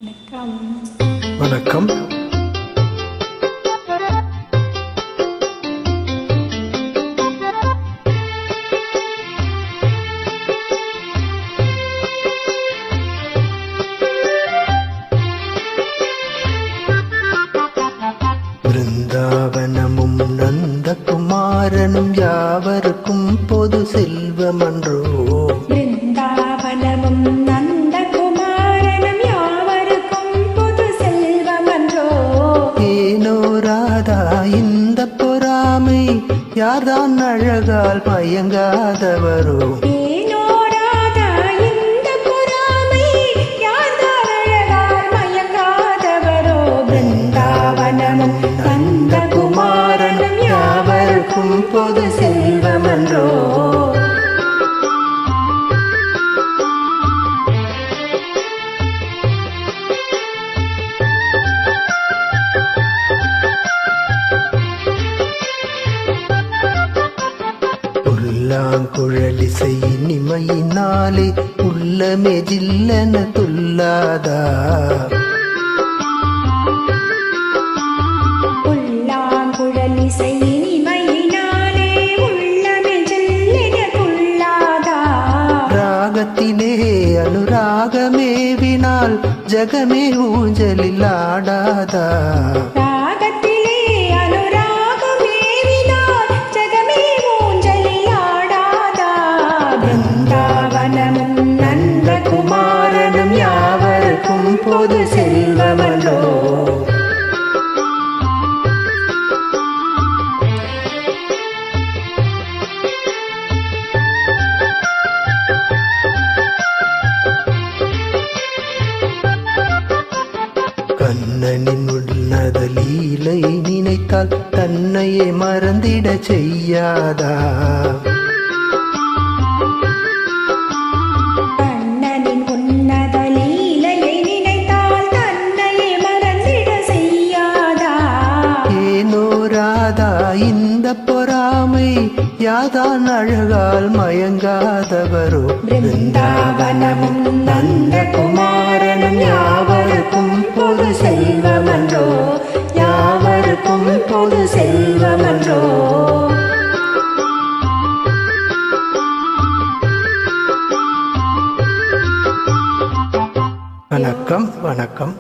வணக்கம். பிருந்தாவனமும் நந்தகுமாரனும் யாவருக்கும் பொது செல்வமன்றோ. பிருந்தாவனமும் நந்தகுமாரனும் யாவருக்கும் பொது செல்வமன்றோ. ஏனோ ராதா இந்த பொறாமை, யார்தான் அழகால் மயங்காதவரோ. ஏனோ ராதா இந்த பொறாமை, யார்தான் அழகால் மயங்காதவரோ. பிருந்தாவனமும் நந்தகுமாரனும் யாவருக்கும் பொது செல்வமன்றோ. புல்லாங்குழலிசை இனிமையினாலே உள்ளமே ஜில்லென துல்லாதா. புல்லாங்குழலிசை இனிமையினாலே உள்ளமே ஜில்லென துல்லாதா. ராகத்திலே அனுராகமேவினால் ஜகமே ஊஞ்சலில் ஆடாதா. ராகத்திலே அனுராகமேவினால் ஜகமே ஊஞ்சலில் ஆடாதா. பிருந்தாவனமும் நந்தகுமாரனும் யாவருக்கும் பொது செல்வமன்றோ. கண்ணனின் உன்னத லீலை நினைத்தால் தன்னையே மறந்திட செய்யாதா. கண்ணனின் உன்னத லீலையை நினைத்தால் தன்னையே மறந்திட செய்யாதா. ஏனோ ராதா இந்த பொறாமை, யாதான் அழகால் மயங்காதவரோ. பிருந்தாவனமும் நந்தகுமாரனும் யாவருக்கும் பொது செல்வமன்றோ. யாவருக்கும் பொது செல்வமன்றோ. வணக்கம். வணக்கம்.